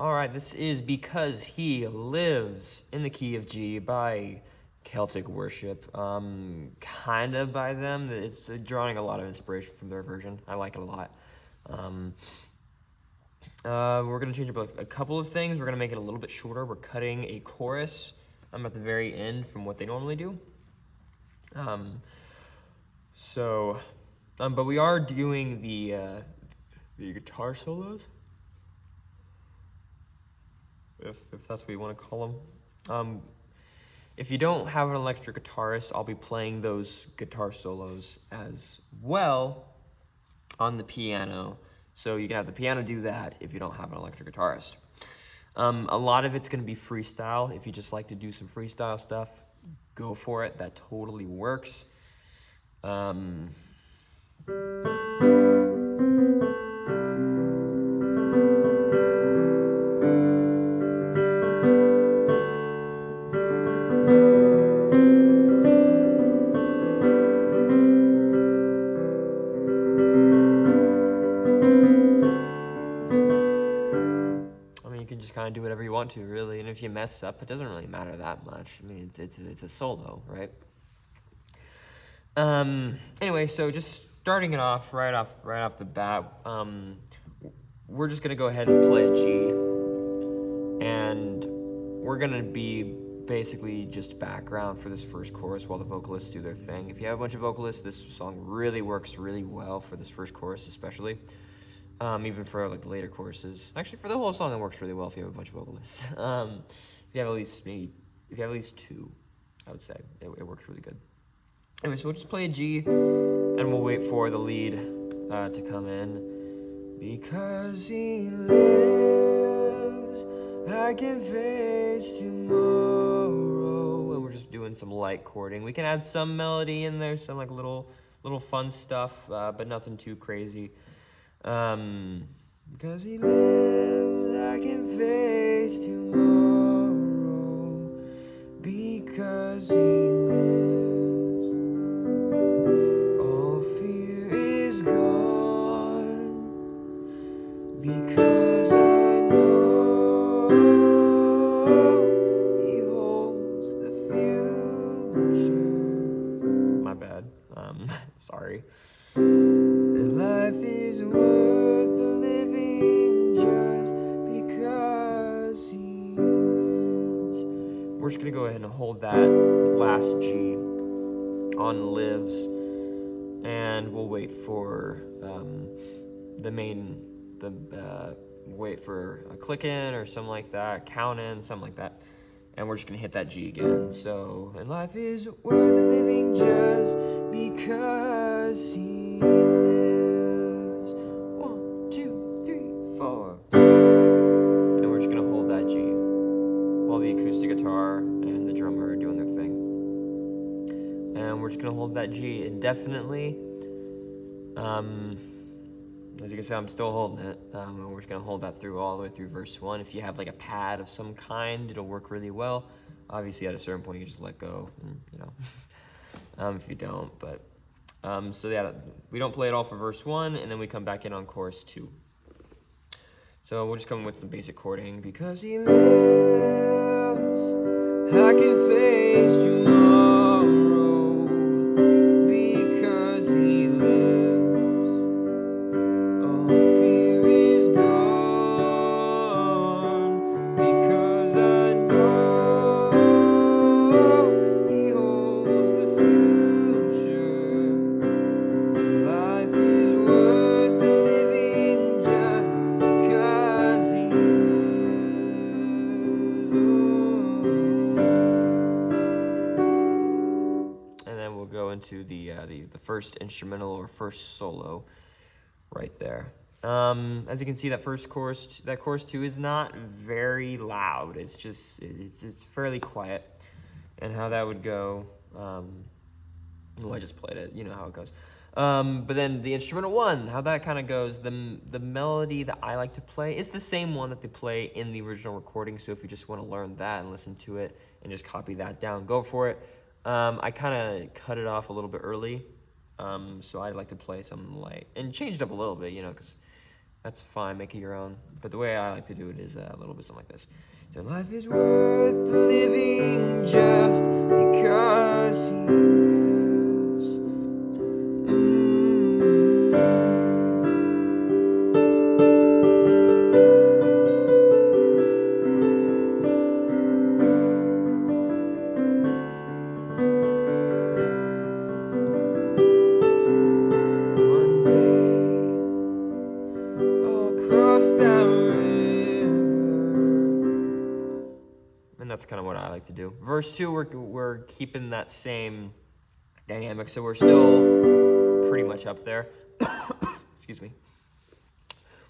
All right, this is Because He Lives in the Key of G by Celtic Worship. Kind of by them. It's drawing a lot of inspiration from their version. I like it a lot. We're going to change up a couple of things. We're going to make it a little bit shorter. We're cutting a chorus at the very end from what they normally do. But we are doing the guitar solos, if that's what you want to call them. If you don't have an electric guitarist, I'll be playing those guitar solos as well on the piano. So you can have the piano do that if you don't have an electric guitarist. A lot of it's going to be freestyle. If you just like to do some freestyle stuff, go for it. That totally works. You can just kind of do whatever you want to, really. And if you mess up, it doesn't really matter that much. I mean, it's a solo, right? Anyway, so just starting it off right off the bat, we're just gonna go ahead and play a G, and we're gonna be basically just background for this first chorus while the vocalists do their thing. If you have a bunch of vocalists, this song really works really well for this first chorus, especially. Even for like later choruses. Actually, for the whole song, it works really well if you have a bunch of vocalists. If you have at least two, I would say it works really good. Anyway, so we'll just play a G, and we'll wait for the lead to come in. Because he lives, I can face tomorrow. And we're just doing some light chording. We can add some melody in there, some like little fun stuff, but nothing too crazy. Because he lives, I can face tomorrow. Because he lives, all fear is gone. Because I know he holds the future. My bad. Sorry. And life is worth the living just because he lives. We're just gonna go ahead and hold that last G on lives, and we'll wait for wait for a click in or something like that, count in, something like that. And we're just gonna hit that G again. So, and life is worth living just because he lives. 1, 2, 3, 4. And we're just gonna hold that G while the acoustic guitar and the drummer are doing their thing. And we're just gonna hold that G indefinitely. As you can see, I'm still holding it. We're just gonna hold that through all the way through verse 1. If you have like a pad of some kind, it'll work really well. Obviously, at a certain point, you just let go, and, if you don't. But so yeah, we don't play it all for verse 1, and then we come back in on chorus 2. So we'll just come with some basic chording. Because he lives, I can face tomorrow. Because he lives. Into the first instrumental or first solo right there. As you can see, that chorus 2 is not very loud. It's just it's fairly quiet. And how that would go, I just played it, you know how it goes. But then the instrumental 1, how that kind of goes, the melody that I like to play is the same one that they play in the original recording. So if you just want to learn that and listen to it and just copy that down, go for it. I kind of cut it off a little bit early, so I'd like to play something light and change it up a little bit, because That's fine, make it your own. But the way I like to do it is a little bit something like this. So life is worth living just because he lives. One day I'll cross that river. And that's kind of what I like to do. Verse 2, we're keeping that same dynamic, so we're still pretty much up there. Excuse me.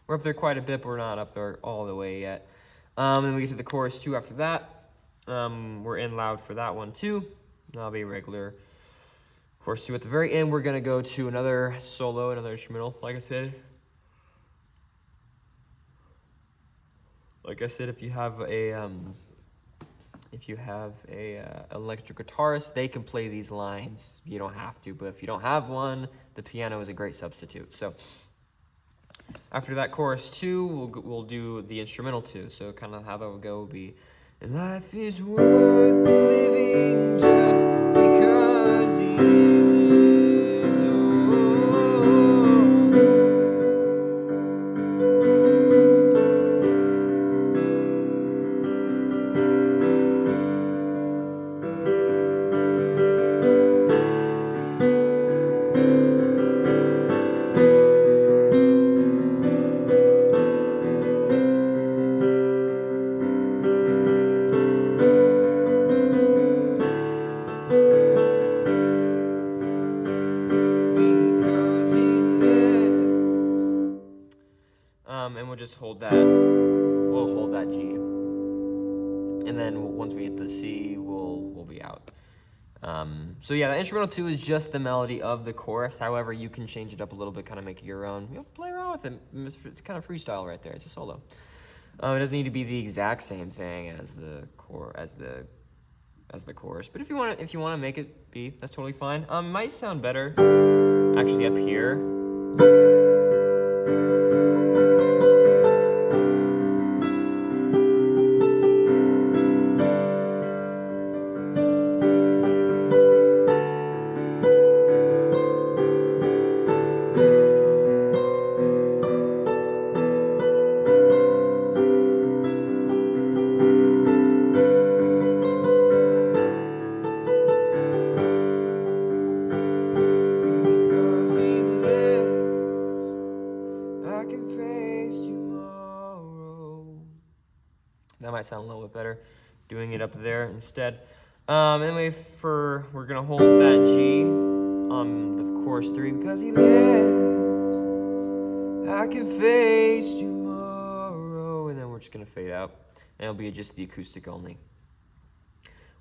We're up there quite a bit, but we're not up there all the way yet. Then we get to the chorus 2 after that. We're in loud for that one too. That'll be regular. Chorus 2 at the very end, we're gonna go to another solo, another instrumental, like I said. Like I said, if you have a electric guitarist, they can play these lines. You don't have to, but if you don't have one, the piano is a great substitute. So after that chorus 2, we'll do the instrumental 2. So kind of how that will go will be, and life is worth living just because he lives. And we'll just hold that. We'll hold that G, and then once we hit the C, we'll be out. So yeah, the instrumental 2 is just the melody of the chorus. However, you can change it up a little bit, kind of make it your own. Play around with it. It's kind of freestyle right there. It's a solo. It doesn't need to be the exact same thing as the chorus, but if you want to make it be, that's totally fine. It might sound better actually up here. That might sound a little bit better, doing it up there instead. Anyway, we're gonna hold that G on the chorus 3, because he lives. I can face tomorrow, and then we're just gonna fade out, and it'll be just the acoustic only.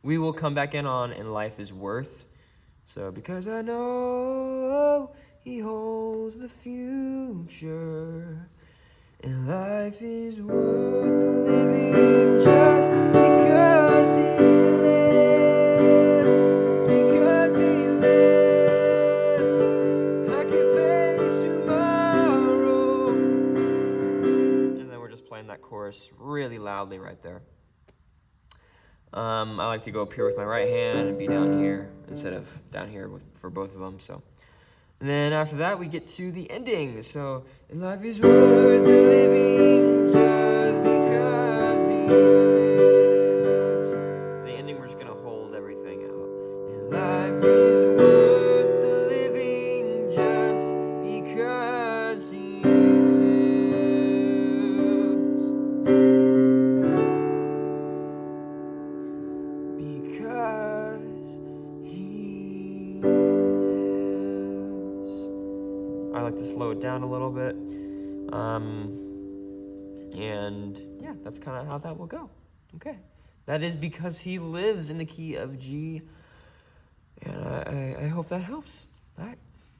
We will come back in on "And Life Is Worth." So, because I know he holds the future. And life is worth living just because he lives. Because he lives, I can face tomorrow. And then we're just playing that chorus really loudly right there. I like to go up here with my right hand and be down here instead of down here for both of them. So. And then after that, we get to the ending. So, and life is worth living just because he lives. The ending, we're just going to hold everything out. And life is worth living just because he lives. Because he lives. I like to slow it down a little bit. And yeah, that's kind of how that will go. Okay. That is because he lives in the key of G. And I hope that helps. All right.